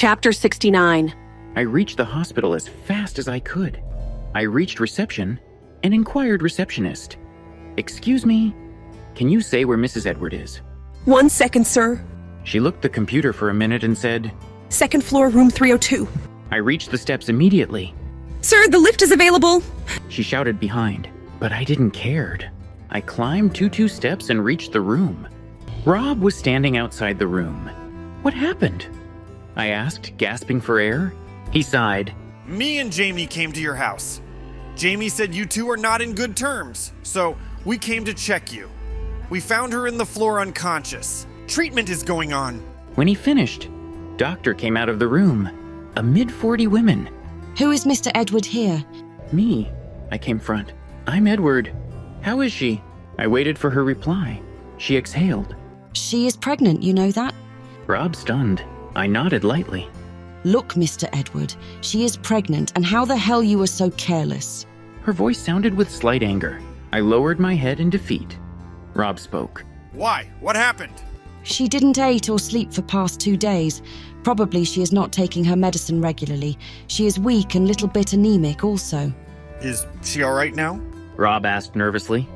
Chapter 69. I reached the hospital as fast as I could. I reached reception and inquired receptionist. "Excuse me, can you say where Mrs. Edward is?" 1 second, sir. She looked at the computer for a minute and said, Second floor, room 302. I reached the steps immediately. Sir, the lift is available. She shouted behind, but I didn't care. I climbed two steps and reached the room. Rob was standing outside the room. "What happened?" I asked, gasping for air. He sighed. Me and Jamie came to your house. Jamie said you two are not in good terms, so we came to check you. We found her in the floor unconscious. Treatment is going on. When he finished, doctor came out of the room. A mid-40 woman. Who is Mr. Edward here? Me. I came front. "I'm Edward. How is she?" I waited for her reply. She exhaled. She is pregnant, you know that? Rob stunned. I nodded lightly. Look, Mr. Edward, she is pregnant, and how the hell you were so careless? Her voice sounded with slight anger. I lowered my head in defeat. Rob spoke. Why? What happened? She didn't eat or sleep for past 2 days. Probably she is not taking her medicine regularly. She is weak and little bit anemic also. Is she all right now? Rob asked nervously.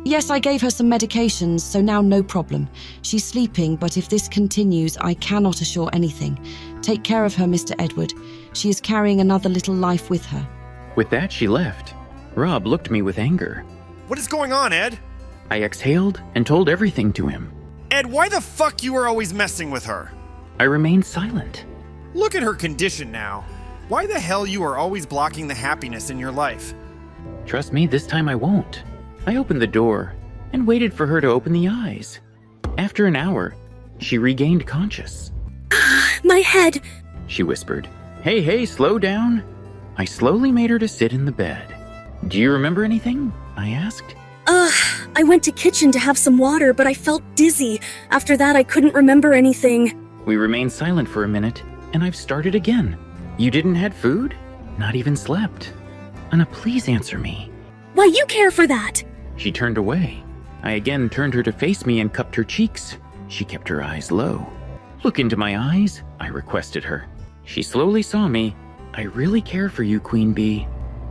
Yes, I gave her some medications, so now no problem. She's sleeping, but if this continues, I cannot assure anything. Take care of her, Mr. Edward. She is carrying another little life with her. With that, she left. Rob looked at me with anger. What is going on, Ed? I exhaled and told everything to him. Ed, why the fuck you are always messing with her? I remained silent. Look at her condition now. Why the hell you are always blocking the happiness in your life? Trust me, this time I won't. I opened the door and waited for her to open the eyes. After an hour, she regained conscious. My head. She whispered. Hey, slow down. I slowly made her to sit in the bed. Do you remember anything? I asked. I went to kitchen to have some water, but I felt dizzy. After that, I couldn't remember anything. We remained silent for a minute, and I've started again. You didn't had food? Not even slept? Anna, please answer me. Why, you care for that? She turned away. I again turned her to face me and cupped her cheeks. She kept her eyes low. Look into my eyes, I requested her. She slowly saw me. I really care for you, Queen Bee.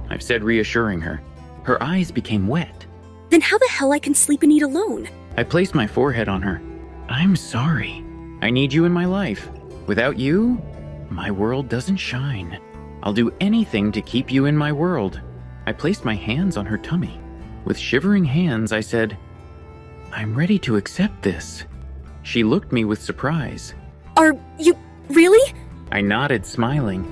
I've said, reassuring her. Her eyes became wet. Then how the hell I can sleep and eat alone? I placed my forehead on her. I'm sorry. I need you in my life. Without you, my world doesn't shine. I'll do anything to keep you in my world. I placed my hands on her tummy. With shivering hands, I said, I'm ready to accept this. She looked me with surprise. Are you really? I nodded, smiling.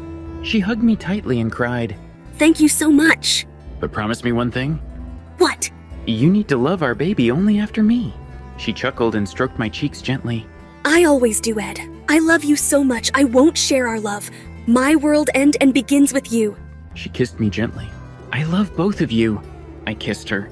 She hugged me tightly and cried, Thank you so much. But promise me one thing. What? You need to love our baby only after me. She chuckled and stroked my cheeks gently. I always do, Ed. I love you so much, I won't share our love. My world ends and begins with you. She kissed me gently. I love both of you. I kissed her.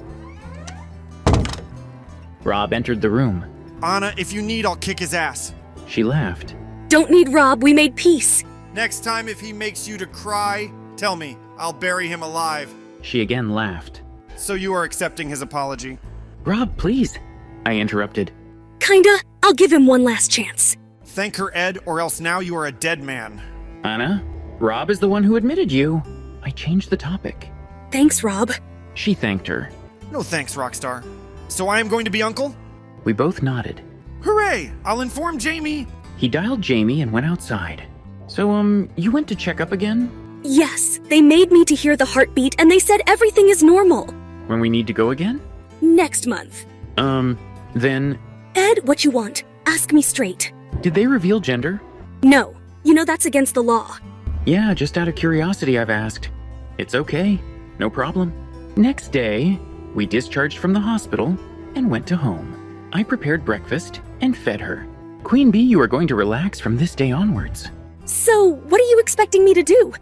Rob entered the room. Anna, if you need, I'll kick his ass. She laughed. Don't need Rob, we made peace. Next time if he makes you to cry, tell me. I'll bury him alive. She again laughed. So you are accepting his apology? Rob, please. I interrupted. Kinda. I'll give him one last chance. Thank her, Ed, or else now you are a dead man. Anna, Rob is the one who admitted you. I changed the topic. Thanks, Rob. She thanked her. No thanks, Rockstar. So I am going to be uncle? We both nodded. Hooray! I'll inform Jamie. He dialed Jamie and went outside. So, you went to check up again? Yes, they made me to hear the heartbeat and they said everything is normal. When we need to go again? Next month. Then... Ed, what you want? Ask me straight. Did they reveal gender? No. You know that's against the law. Yeah, just out of curiosity I've asked. It's okay. No problem. Next day, we discharged from the hospital and went to home. I prepared breakfast and fed her. Queen Bee, you are going to relax from this day onwards. So, what are you expecting me to do?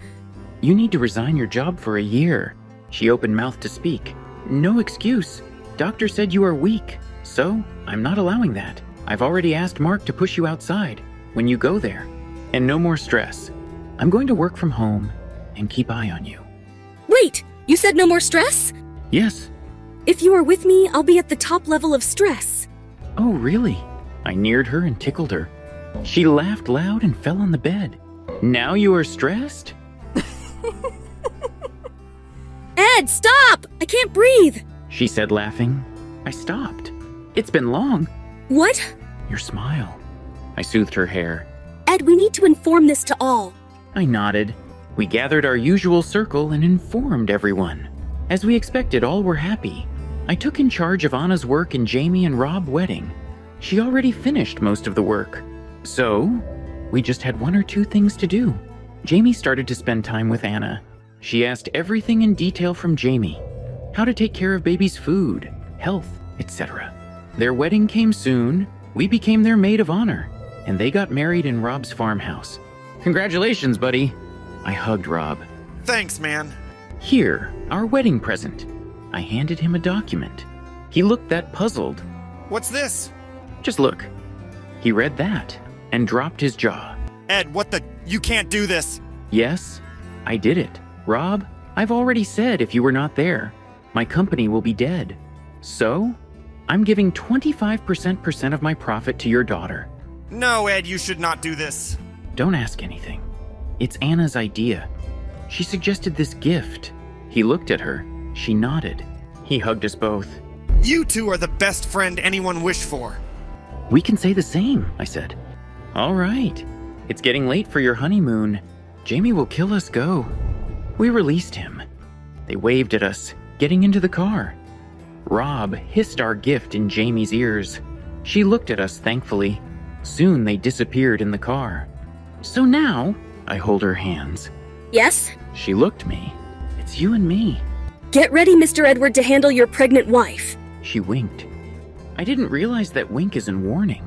You need to resign your job for a year. She opened mouth to speak. No excuse. Doctor said you are weak. So, I'm not allowing that. I've already asked Mark to push you outside when you go there. And no more stress. I'm going to work from home and keep eye on you. Wait, you said no more stress? Yes. If you are with me, I'll be at the top level of stress. Oh, really? I neared her and tickled her. She laughed loud and fell on the bed. Now you are stressed? Ed, stop! I can't breathe! She said, laughing. I stopped. It's been long. What? Your smile. I soothed her hair. Ed, we need to inform this to all. I nodded. We gathered our usual circle and informed everyone. As we expected, all were happy. I took in charge of Anna's work in Jamie and Rob wedding. She already finished most of the work. So, we just had 1 or 2 things to do. Jamie started to spend time with Anna. She asked everything in detail from Jamie. How to take care of baby's food, health, etc. Their wedding came soon. We became their maid of honor, and they got married in Rob's farmhouse. Congratulations, buddy. I hugged Rob. Thanks, man. Here, our wedding present. I handed him a document. He looked that puzzled. What's this? Just look. He read that and dropped his jaw. Ed, what the? You can't do this. Yes, I did it. Rob, I've already said if you were not there, my company will be dead. So, I'm giving 25% of my profit to your daughter. No, Ed, you should not do this. Don't ask anything. It's Anna's idea. She suggested this gift. He looked at her. She nodded. He hugged us both. You two are the best friend anyone wished for. We can say the same, I said. All right. It's getting late for your honeymoon. Jamie will kill us go. We released him. They waved at us, getting into the car. Rob hissed our gift in Jamie's ears. She looked at us thankfully. Soon they disappeared in the car. So now, I hold her hands. Yes? She looked me. It's you and me. Get ready, Mr. Edward, to handle your pregnant wife. She winked. I didn't realize that wink is a warning.